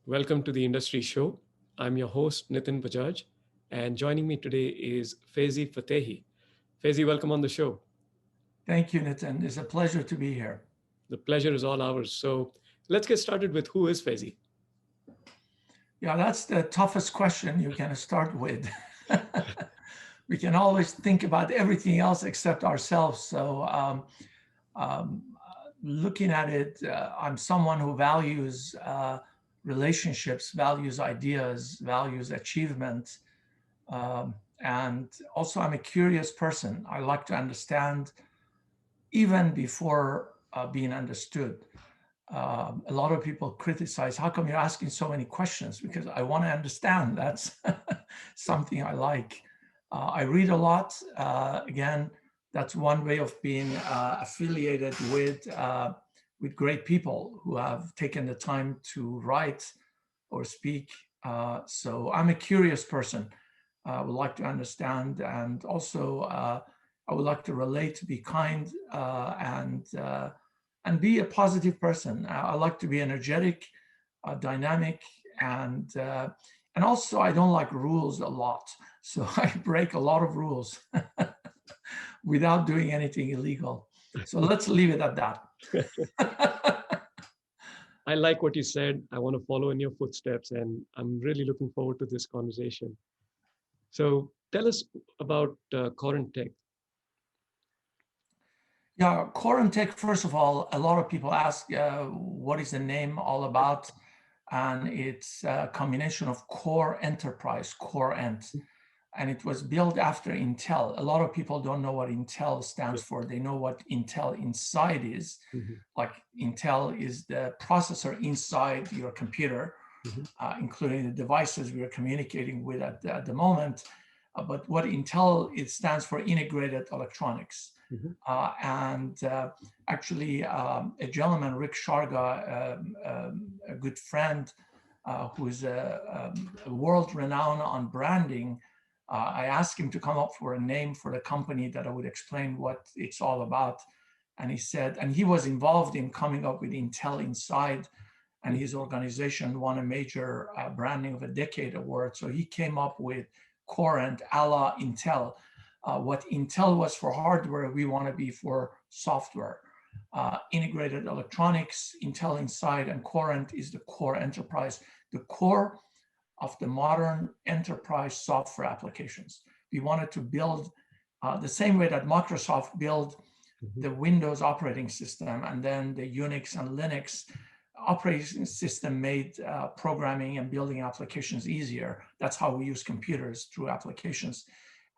Welcome to the Industry Show. I'm your host, Nitin Bajaj, and joining me today is Feyzi Fatehi. Feyzi, welcome on the show. Thank you, Nitin. It's a pleasure to be here. The pleasure is all ours. So let's get started with who is Feyzi? Yeah, that's the toughest question you can start with. We can always think about everything else except ourselves. So looking at it, I'm someone who values relationships, values ideas, values achievement. And also, I'm a curious person. I like to understand even before being understood. A lot of people criticize, how come you're asking so many questions? Because I want to understand. That's something I like. I read a lot. Again, that's one way of being affiliated with great people who have taken the time to write or speak. So I'm a curious person. I would like to understand, and also I would like to relate, be kind, and be a positive person. I like to be energetic, dynamic, and also I don't like rules a lot. So I break a lot of rules without doing anything illegal. So let's leave it at that. I like what you said. I want to follow in your footsteps, and I'm really looking forward to this conversation. So tell us about Corent Tech. Yeah, Corent Tech, first of all, a lot of people ask, what is the name all about? And it's a combination of core enterprise, Corent, and it was built after Intel. A lot of people don't know what Intel stands for. They know what Intel Inside is. Mm-hmm. Like Intel is the processor inside your computer, including the devices we are communicating with at the moment. But what Intel, it stands for integrated electronics. And actually, a gentleman, Rick Sharga, a good friend, who's a world renowned on branding, I asked him to come up for a name for the company that I would explain what it's all about. And he said, and he was involved in coming up with Intel Inside, and his organization won a major branding of a decade award. So he came up with Corent a la Intel. What Intel was for hardware, we want to be for software. Integrated electronics, Intel Inside, and Corent is the core enterprise, the core of the modern enterprise software applications. We wanted to build the same way that Microsoft built the Windows operating system, and then the Unix and Linux operating system made programming and building applications easier. That's how we use computers, through applications.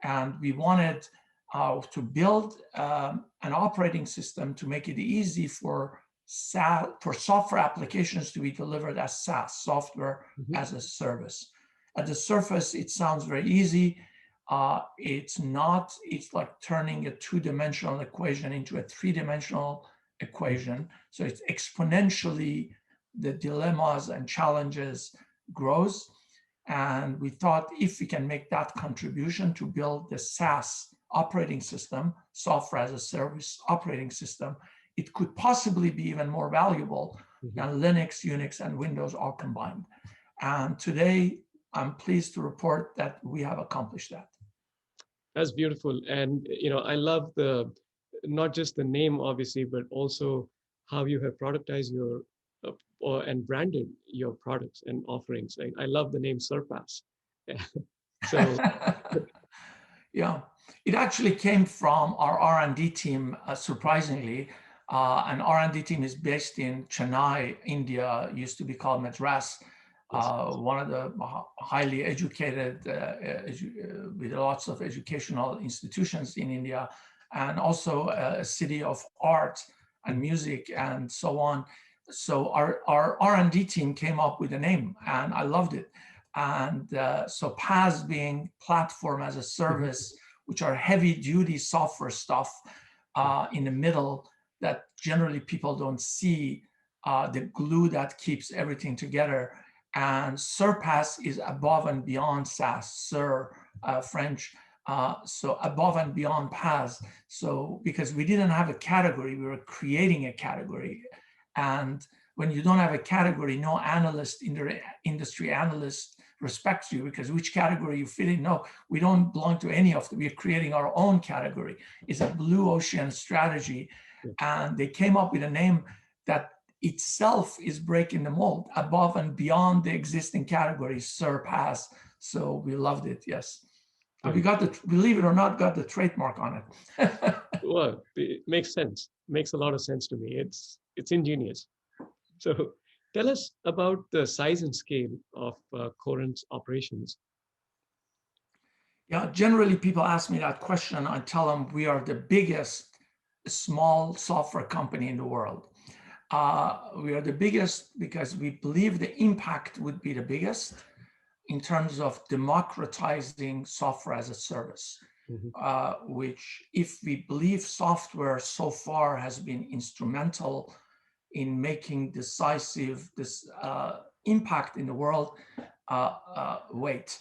And we wanted to build an operating system to make it easy for software applications to be delivered as SaaS, software as a service. At the surface, it sounds very easy. It's not. It's like turning a two-dimensional equation into a three-dimensional equation. So it's exponentially, the dilemmas and challenges grows. And we thought if we can make that contribution to build the SaaS operating system, software as a service operating system, it could possibly be even more valuable than Linux, Unix, and Windows all combined. And today, I'm pleased to report that we have accomplished that. That's beautiful. And, I love not just the name, obviously, but also how you have productized your and branded your products and offerings. I love the name Surpass. So, yeah, it actually came from our R&D team, surprisingly. An R&D team is based in Chennai, India, used to be called Madras. One of the highly educated, with lots of educational institutions in India, and also a city of art and music and so on. So our R&D team came up with a name, and I loved it. And so PaaS being platform as a service, which are heavy duty software stuff in the middle that generally people don't see, the glue that keeps everything together. And surpass is above and beyond SaaS, French. So above and beyond PaaS. So because we didn't have a category, we were creating a category. And when you don't have a category, no analyst, industry analyst respects you, because which category you fit in? No, we don't belong to any of them. We're creating our own category. It's a blue ocean strategy. And they came up with a name that itself is breaking the mold above and beyond the existing categories, surpass. So we loved it, yes. And we got the, believe it or not, got the trademark on it. Well, it makes sense. Makes a lot of sense to me. It's ingenious. So tell us about the size and scale of Corent's operations. Yeah, generally people ask me that question. I tell them we are the biggest small software company in the world. We are the biggest because we believe the impact would be the biggest in terms of democratizing software as a service, which, if we believe software so far has been instrumental in making decisive impact in the world, wait,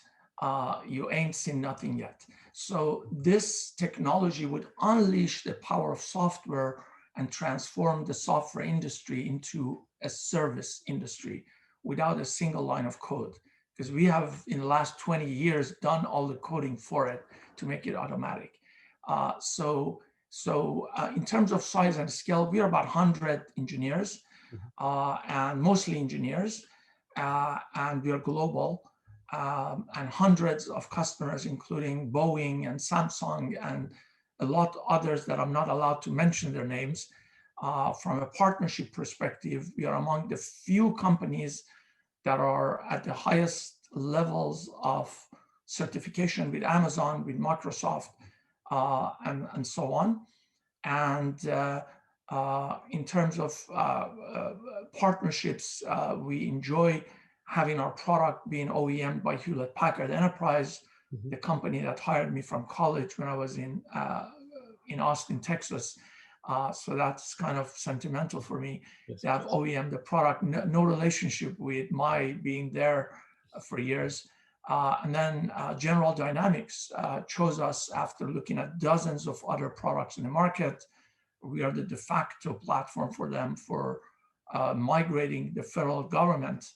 you ain't seen nothing yet. So this technology would unleash the power of software and transform the software industry into a service industry without a single line of code. Because we have, in the last 20 years, done all the coding for it to make it automatic. So in terms of size and scale, we are about 100 engineers, and mostly engineers, and we are global, and hundreds of customers, including Boeing and Samsung and a lot of others that I'm not allowed to mention their names. From a partnership perspective, we are among the few companies that are at the highest levels of certification with Amazon, with Microsoft, and so on. And in terms of partnerships, we enjoy having our product being OEM by Hewlett Packard Enterprise, the company that hired me from college when I was in Austin, Texas. So that's kind of sentimental for me to have OEM the product, no relationship with my being there for years. And then General Dynamics chose us after looking at dozens of other products in the market. We are the de facto platform for them for migrating the federal government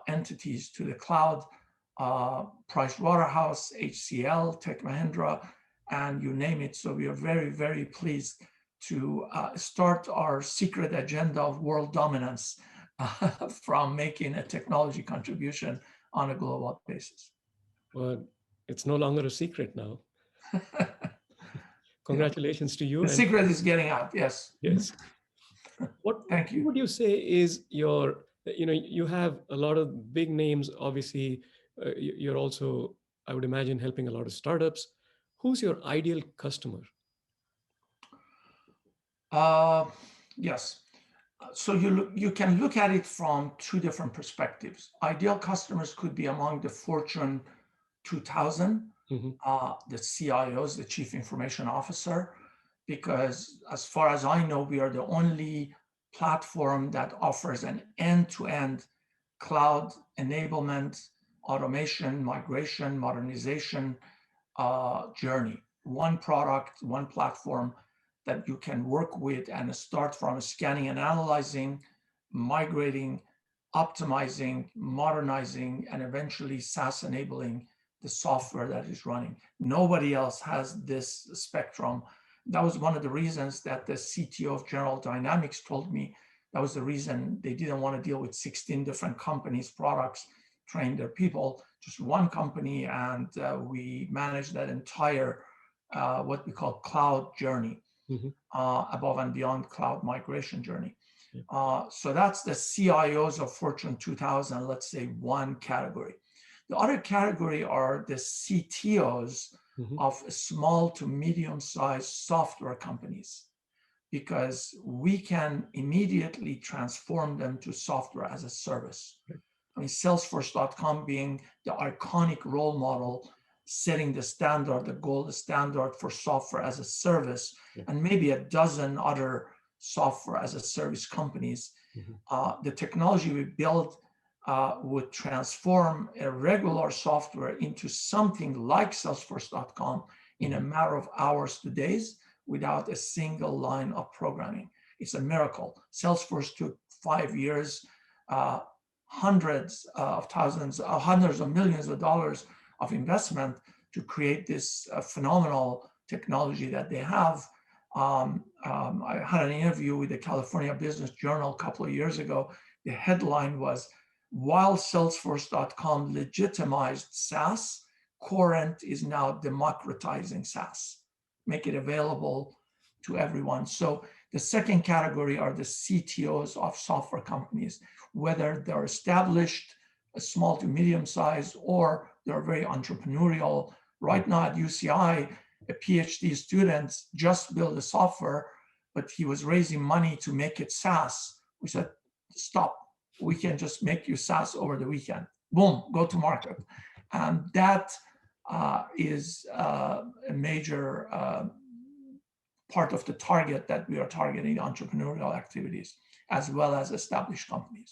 entities to the cloud. Pricewaterhouse, HCL, Tech Mahindra, and you name it. So we are very, very pleased to start our secret agenda of world dominance from making a technology contribution on a global basis. Well, it's no longer a secret now. Congratulations to you. The secret is getting out, yes. Yes. Thank you. What would you say is your, you have a lot of big names, obviously. You're also, I would imagine, helping a lot of startups. Who's your ideal customer? Yes. So you can look at it from two different perspectives. Ideal customers could be among the Fortune 2000, the CIOs, the Chief Information Officer, because as far as I know, we are the only platform that offers an end-to-end cloud enablement, automation, migration, modernization journey. One product, one platform that you can work with and start from scanning and analyzing, migrating, optimizing, modernizing, and eventually SaaS enabling the software that is running. Nobody else has this spectrum. That was one of the reasons that the CTO of General Dynamics told me that was the reason they didn't want to deal with 16 different companies, products, train their people, just one company. And we managed that entire, what we call cloud journey, above and beyond cloud migration journey. So that's the CIOs of Fortune 2000, let's say one category. The other category are the CTOs of small to medium-sized software companies, because we can immediately transform them to software as a service. I mean, Salesforce.com being the iconic role model, setting the standard, the gold standard for software as a service, and maybe a dozen other software as a service companies. The technology we built would transform a regular software into something like Salesforce.com in a matter of hours to days without a single line of programming. It's a miracle. Salesforce took 5 years, hundreds of thousands, hundreds of millions of dollars of investment to create this phenomenal technology that they have. I had an interview with the California Business Journal a couple of years ago. The headline was, "While Salesforce.com legitimized SaaS, Corent is now democratizing SaaS, make it available to everyone." So the second category are the CTOs of software companies, whether they're established, small to medium size, or they're very entrepreneurial. Right now at UCI, a PhD student just built a software, but he was raising money to make it SaaS. We said, stop, we can just make you SaaS over the weekend. Boom, go to market. And that is a major part of the target that we are targeting, entrepreneurial activities, as well as established companies.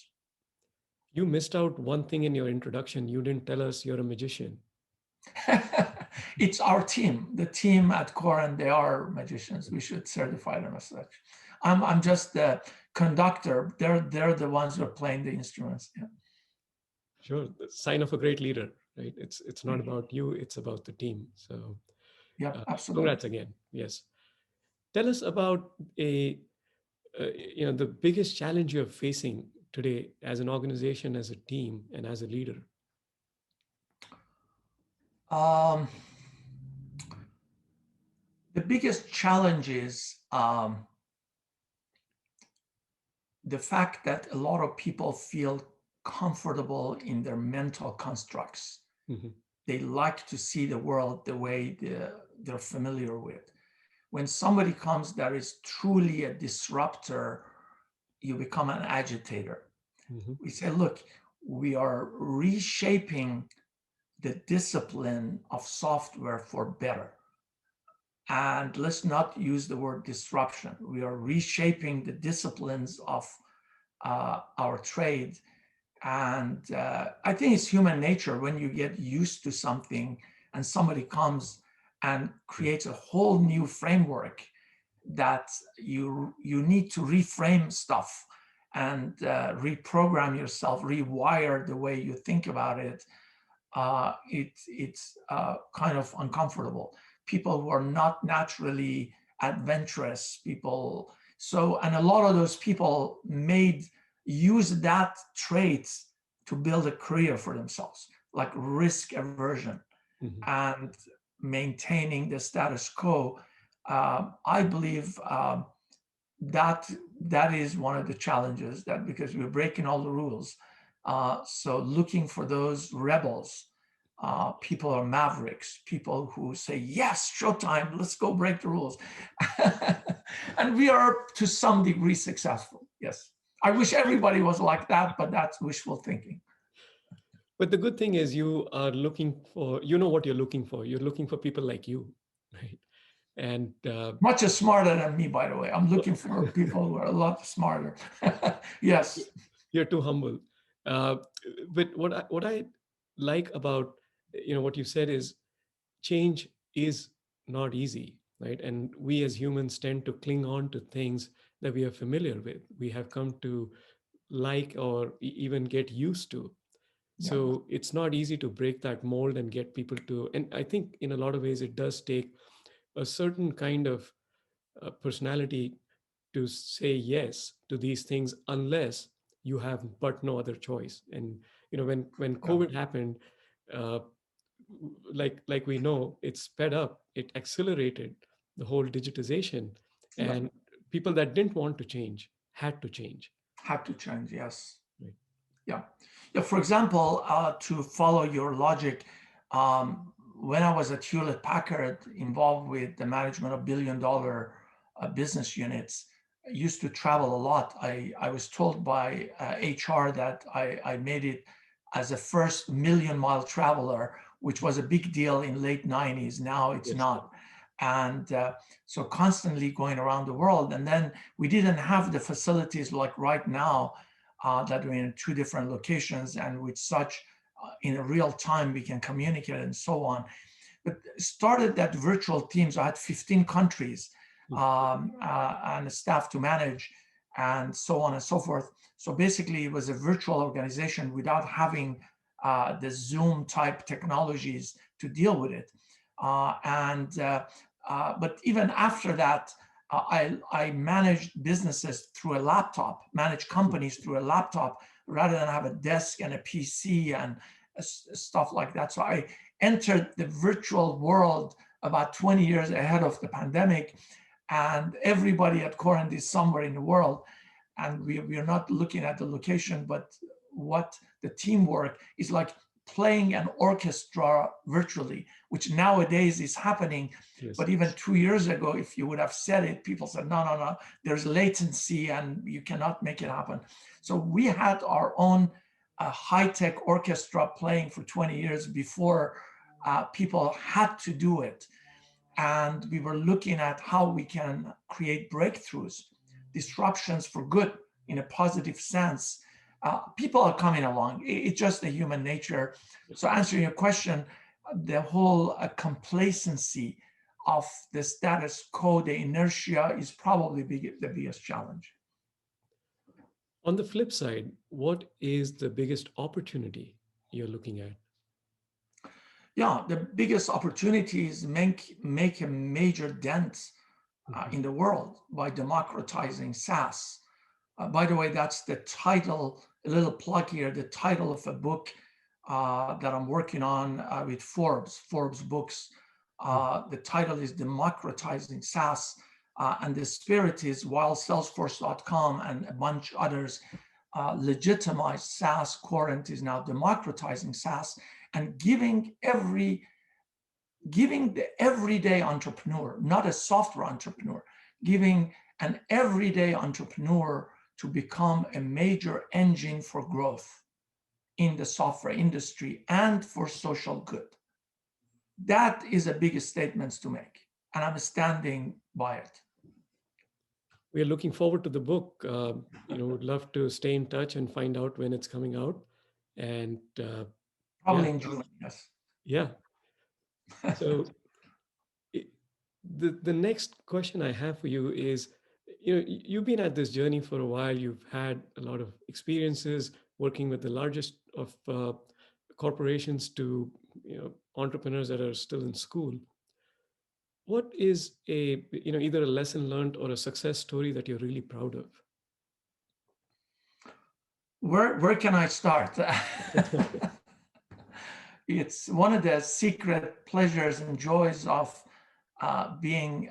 You missed out one thing in your introduction. You didn't tell us you're a magician. It's our team. The team at Corent, they are magicians. We should certify them as such. I'm just the conductor. They're the ones who are playing the instruments. Yeah. Sure, the sign of a great leader, right? It's not about you, it's about the team. So yeah, absolutely. Congrats again. Yes. Tell us about the biggest challenge you're facing today as an organization, as a team, and as a leader. The biggest challenge is the fact that a lot of people feel comfortable in their mental constructs. Mm-hmm. They like to see the world the way they're familiar with. When somebody comes that is truly a disruptor, you become an agitator. Mm-hmm. We say, look, we are reshaping the discipline of software for better. And let's not use the word disruption. We are reshaping the disciplines of our trade. And I think it's human nature when you get used to something and somebody comes and creates a whole new framework that you need to reframe stuff and reprogram yourself, rewire the way you think about it. It's kind of uncomfortable. People who are not naturally adventurous people. So, and a lot of those people use that trait to build a career for themselves, like risk aversion. Mm-hmm. And maintaining the status quo. I believe that is one of the challenges, that because we're breaking all the rules. So looking for those rebels, people are mavericks, people who say, yes, showtime, let's go break the rules. And we are to some degree successful, yes. I wish everybody was like that, but that's wishful thinking. But the good thing is you are looking for, you know what you're looking for. You're looking for people like you, right? And much smarter than me, by the way. I'm looking for people who are a lot smarter. Yes. You're too humble. But what I like about what you said is change is not easy, right? And we as humans tend to cling on to things that we are familiar with. We have come to like or even get used to. So it's not easy to break that mold and get people to, and I think in a lot of ways it does take a certain kind of personality to say yes to these things, unless you have but no other choice. And when COVID happened, like we know, it sped up, it accelerated the whole digitization, and people that didn't want to change had to change. Had to change, yes. Right. Yeah. For example, to follow your logic, when I was at Hewlett Packard, involved with the management of billion-dollar business units, I used to travel a lot. I was told by HR that I made it as a first million-mile traveler, which was a big deal in late 90s. Now it's not. And so constantly going around the world. And then we didn't have the facilities like right now that we're in 2 different locations, and with such in a real time we can communicate and so on. But started that virtual teams. I had 15 countries and staff to manage. and so on and so forth. So basically, it was a virtual organization without having the Zoom type technologies to deal with it. But even after that, I managed businesses through a laptop, managed companies through a laptop, rather than have a desk and a PC and stuff like that. So I entered the virtual world about 20 years ahead of the pandemic, and everybody at Corent is somewhere in the world. And we are not looking at the location, but what the teamwork is like playing an orchestra virtually, which nowadays is happening. Yes. But even 2 years ago, if you would have said it, people said, no, there's latency and you cannot make it happen. So we had our own high-tech orchestra playing for 20 years before people had to do it. And we were looking at how we can create breakthroughs, disruptions for good in a positive sense. People are coming along. It's just a human nature. So answering your question, the whole complacency of the status quo, the inertia is probably the biggest challenge. On the flip side, what is the biggest opportunity you're looking at? Yeah, the biggest opportunity is make a major dent in the world by democratizing SaaS. By the way, that's the title, a little plug here, the title of a book that I'm working on with Forbes Books. The title is Democratizing SaaS, and the spirit is, while Salesforce.com and a bunch others legitimized SaaS, Corent is now democratizing SaaS and giving the everyday entrepreneur, not a software entrepreneur, giving an everyday entrepreneur to become a major engine for growth in the software industry and for social good. That is the biggest statements to make, and I'm standing by it. We are looking forward to the book. Would love to stay in touch and find out when it's coming out. And probably in June, yes. Yeah. So the next question I have for you is, you've been at this journey for a while. You've had a lot of experiences working with the largest of corporations to entrepreneurs that are still in school. What is either a lesson learned or a success story that you're really proud of? Where can I start? It's one of the secret pleasures and joys of doing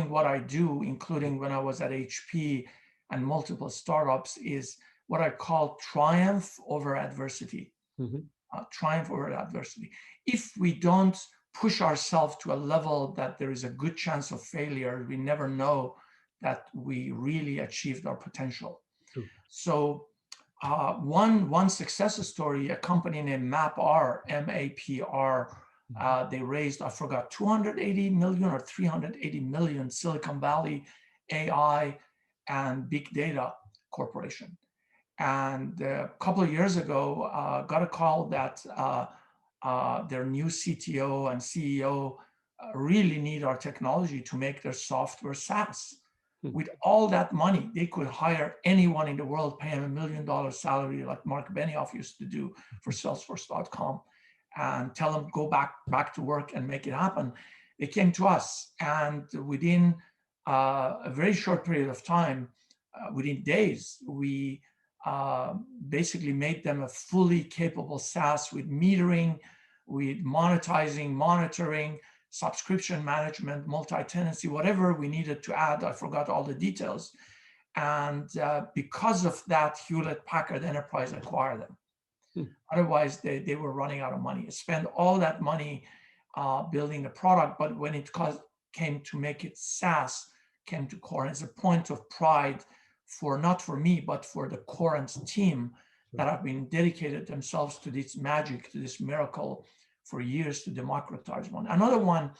what I do, including when I was at HP and multiple startups, is what I call triumph over adversity. Mm-hmm. Triumph over adversity. If we don't push ourselves to a level that there is a good chance of failure, we never know that we really achieved our potential. True. So one success story, a company named MapR, M-A-P-R, they raised, I forgot, 280 million or 380 million, Silicon Valley AI and big data corporation. And a couple of years ago, got a call that their new CTO and CEO really need our technology to make their software SaaS. With all that money, they could hire anyone in the world, pay him $1 million salary like Mark Benioff used to do for Salesforce.com, and tell them go back to work and make it happen. They came to us, and within a very short period of time, within days, we basically made them a fully capable SaaS with metering, with monetizing, monitoring, subscription management, multi-tenancy, whatever we needed to add. I forgot all the details. And because of that, Hewlett-Packard Enterprise acquired them. Otherwise, they were running out of money. Spend all that money building the product, but when it came to make it SaaS, came to Corent as a point of pride for, not for me, but for the Corent team that have been dedicated themselves to this magic, to this miracle for years to democratize one. Another one,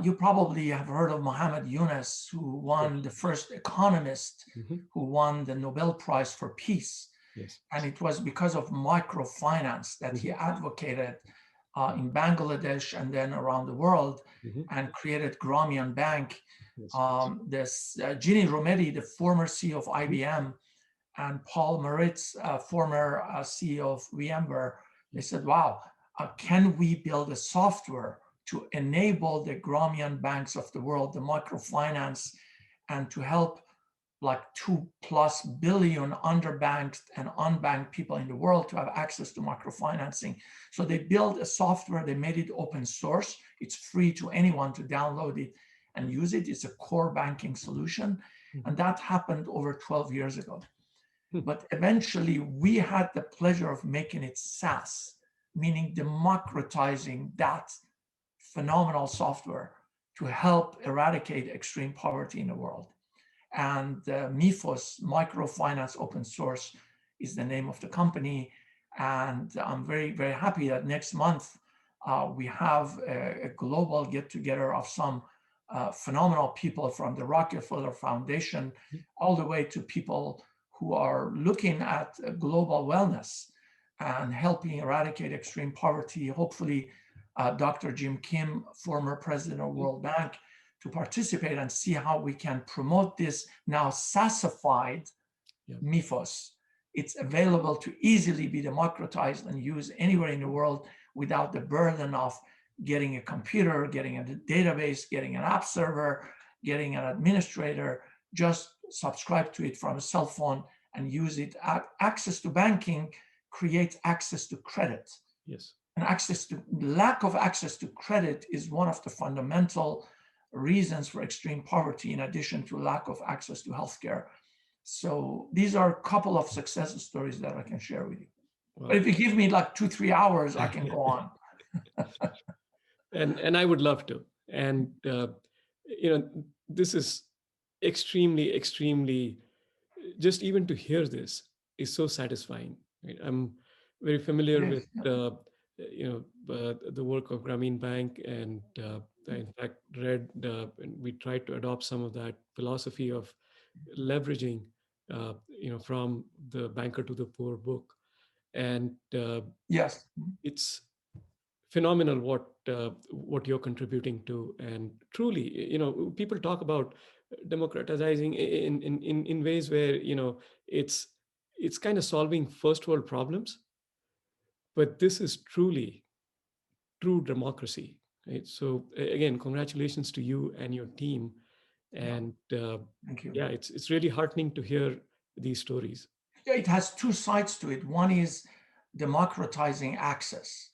you probably have heard of Muhammad Yunus, who won the first economist who won the Nobel Prize for Peace. Yes. And it was because of microfinance that he advocated in Bangladesh and then around the world, Mm-hmm. and created Grameen Bank. Yes. This Ginny Rometty, the former CEO of Mm-hmm. IBM, and Paul Maritz, former CEO of VMware, they said, wow, can we build a software to enable the Grameen banks of the world, the microfinance, and to help like 2+ billion underbanked and unbanked people in the world to have access to microfinancing. So they built a software, they made it open source. It's free to anyone to download it and use it. It's a core banking solution. And that happened over 12 years ago. But eventually we had the pleasure of making it SaaS, meaning democratizing that phenomenal software to help eradicate extreme poverty in the world. And MIFOS, Microfinance Open Source, is the name of the company. And I'm very, very happy that next month we have a global get-together of some phenomenal people from the Rockefeller Foundation all the way to people who are looking at global wellness and helping eradicate extreme poverty. Hopefully, Dr. Jim Kim, former president of World Bank, to participate and see how we can promote this now SaaSified MIFOS. It's available to easily be democratized and used anywhere in the world without the burden of getting a computer, getting a database, getting an app server, getting an administrator. Just subscribe to it from a cell phone and use it. Access to banking creates access to credit. Yes. And lack of access to credit is one of the fundamental reasons for extreme poverty, in addition to lack of access to healthcare. So these are a couple of success stories that I can share with you. Wow. But if you give me like 2-3 hours, I can go on. And I would love to. And this is extremely, just even to hear this is so satisfying. Right? I'm very familiar with the work of Grameen Bank, and I in fact read and we tried to adopt some of that philosophy of leveraging from the banker to the poor book. And yes, it's phenomenal what you're contributing to. And truly, people talk about democratizing in ways where it's kind of solving first world problems, but this is truly true democracy, right? So again, congratulations to you and your team. And thank you. Yeah, it's really heartening to hear these stories. Yeah, it has two sides to it. One is democratizing access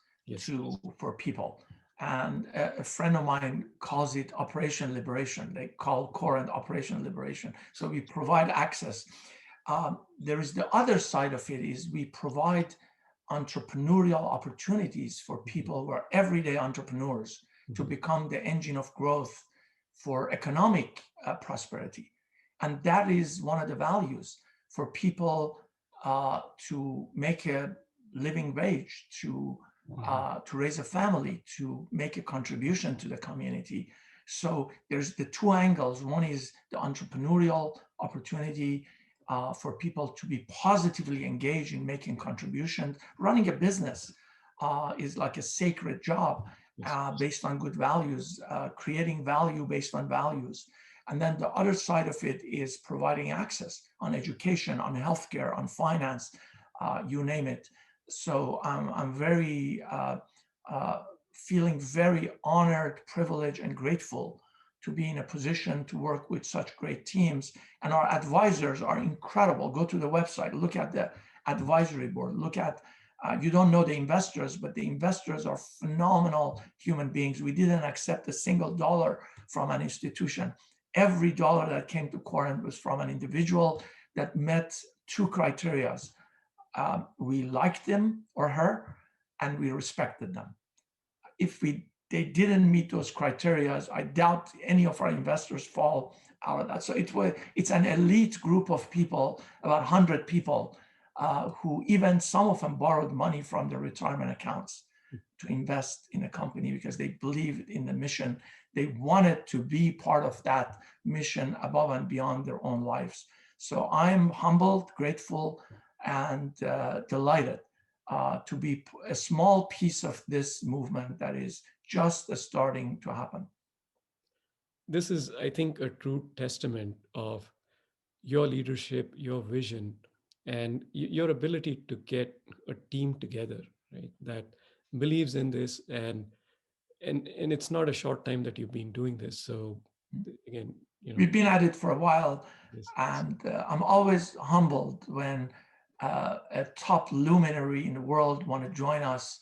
for people. And a friend of mine calls it Operation Liberation. They call Corent Operation Liberation. So we provide access. There is the other side of it is we provide entrepreneurial opportunities for people who are everyday entrepreneurs to become the engine of growth for economic prosperity. And that is one of the values for people to make a living wage, to raise a family, to make a contribution to the community. So there's the two angles. One is the entrepreneurial opportunity for people to be positively engaged in making contributions. Running a business is like a sacred job based on good values, creating value based on values. And then the other side of it is providing access on education, on healthcare, on finance, you name it. So I'm very feeling very honored, privileged, and grateful to be in a position to work with such great teams. And our advisors are incredible. Go to the website, look at the advisory board, look at, you don't know the investors, but the investors are phenomenal human beings. We didn't accept a single dollar from an institution. Every dollar that came to Corent was from an individual that met two criteria. We liked him or her, and we respected them. If they didn't meet those criteria, I doubt any of our investors fall out of that. So it's an elite group of people, about 100 people, who even some of them borrowed money from their retirement accounts to invest in a company because they believed in the mission. They wanted to be part of that mission above and beyond their own lives. So I'm humbled, grateful, and delighted to be a small piece of this movement that is just starting to happen. This is, I think, a true testament of your leadership, your vision, and your ability to get a team together, right? That believes in this, and it's not a short time that you've been doing this. So again, We've been at it for a while, yes, and I'm always humbled when a top luminary in the world want to join us.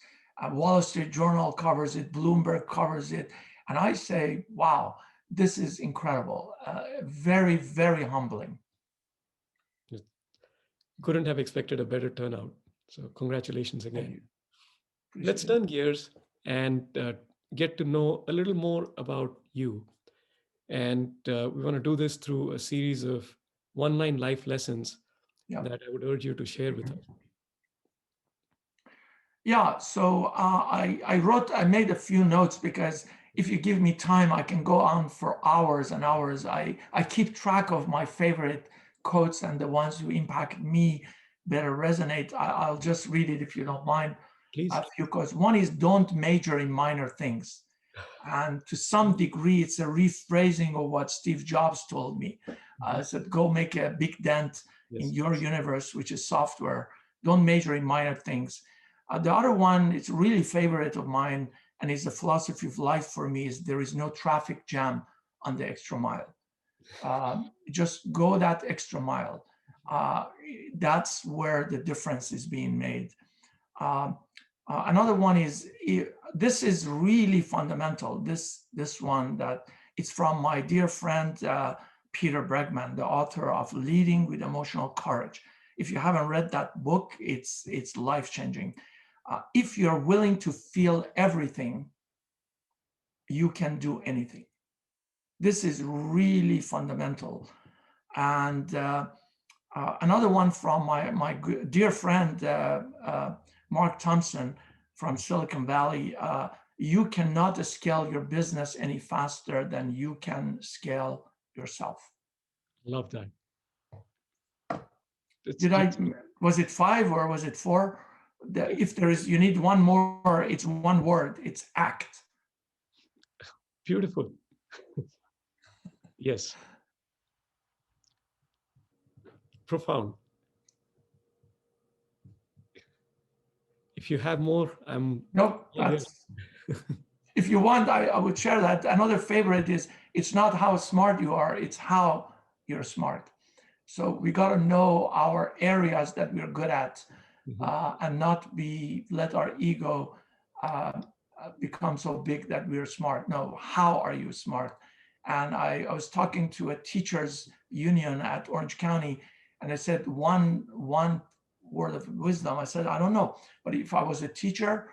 Wall Street Journal covers it, Bloomberg covers it, and I say, wow, this is incredible. Very, very humbling. yes. Couldn't have expected a better turnout. So congratulations Thank again. you. Let's Appreciate it. turn gears and get to know a little more about you. And we want to do this through a series of one-line life lessons Yeah. that I would urge you to share with us. Yeah, so I made a few notes because if you give me time, I can go on for hours and hours. I keep track of my favorite quotes and the ones who impact me better resonate. I'll just read it if you don't mind. Please. A few quotes. One is don't major in minor things. And to some degree, it's a rephrasing of what Steve Jobs told me. Said, go make a big dent in your universe, which is software. Don't major in minor things. The other one, it's really favorite of mine, and is a philosophy of life for me, is there is no traffic jam on the extra mile. Just go that extra mile. That's where the difference is being made. Another one is, this is really fundamental. This one that it's from my dear friend, Peter Bregman, the author of Leading with Emotional Courage. If you haven't read that book, it's life-changing. If you're willing to feel everything, you can do anything. This is really fundamental. And another one from my dear friend, Mark Thompson from Silicon Valley, you cannot scale your business any faster than you can scale yourself. Love that. Was it 5 or was it 4? If you need one more, it's one word, it's act. Beautiful. Yes. Profound. If you have more, I'm Nope. If you want, I would share that. Another favorite is, it's not how smart you are, it's how you're smart. So we got to know our areas that we're good at, and not let our ego become so big that we're smart. No, how are you smart? And I was talking to a teachers union at Orange County, and I said one word of wisdom. I said, I don't know, but if I was a teacher,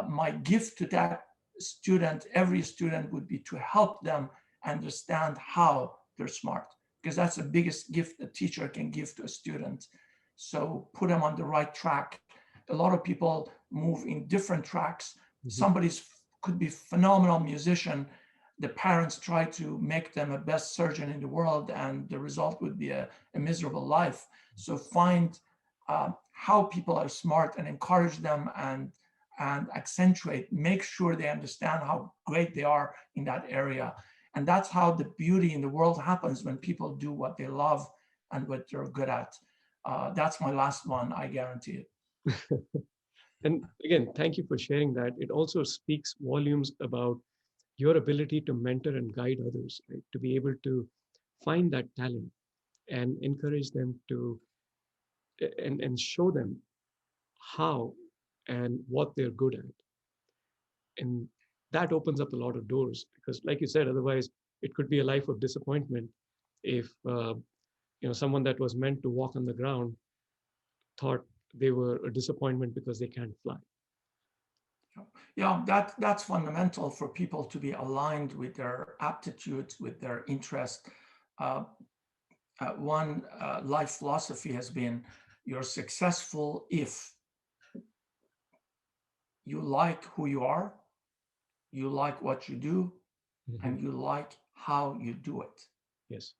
my gift to that student, every student, would be to help them understand how they're smart, because that's the biggest gift a teacher can give to a student. So put them on the right track. A lot of people move in different tracks. Somebody could be a phenomenal musician. The parents try to make them a best surgeon in the world, and the result would be a miserable life. So find how people are smart and encourage them and accentuate, make sure they understand how great they are in that area. And that's how the beauty in the world happens, when people do what they love and what they're good at. That's my last one, I guarantee it. And again, thank you for sharing that. It also speaks volumes about your ability to mentor and guide others, right? To be able to find that talent and encourage them to, and show them how and what they're good at. And that opens up a lot of doors, because like you said, otherwise it could be a life of disappointment if someone that was meant to walk on the ground thought they were a disappointment because they can't fly. Yeah, that's fundamental for people to be aligned with their aptitudes, with their interest. One life philosophy has been, you're successful if you like who you are, you like what you do, and you like how you do it. Yes.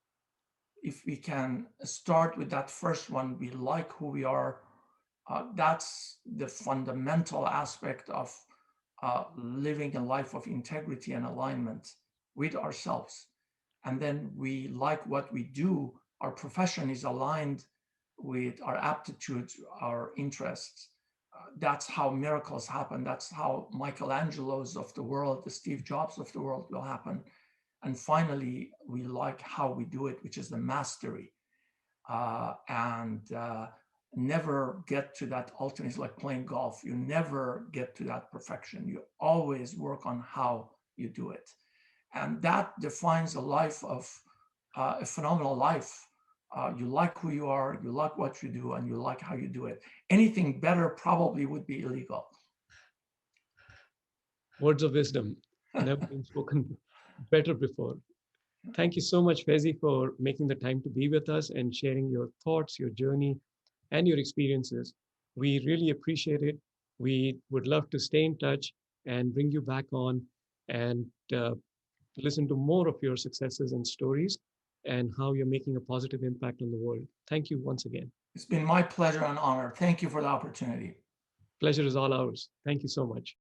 If we can start with that first one, we like who we are, That's the fundamental aspect of living a life of integrity and alignment with ourselves. And then we like what we do. Our profession is aligned with our aptitudes, our interests. That's how miracles happen. That's how Michelangelo's of the world, the Steve Jobs of the world will happen. And finally, we like how we do it, which is the mastery. And never get to that ultimate. It's like playing golf. You never get to that perfection. You always work on how you do it. And that defines a life of a phenomenal life. You like who you are, you like what you do, and you like how you do it. Anything better probably would be illegal. Words of wisdom, never been spoken better before. Thank you so much, Feyzi, for making the time to be with us and sharing your thoughts, your journey, and your experiences. We really appreciate it. We would love to stay in touch and bring you back on and listen to more of your successes and stories and how you're making a positive impact on the world. Thank you once again. It's been my pleasure and honor. Thank you for the opportunity. Pleasure is all ours. Thank you so much.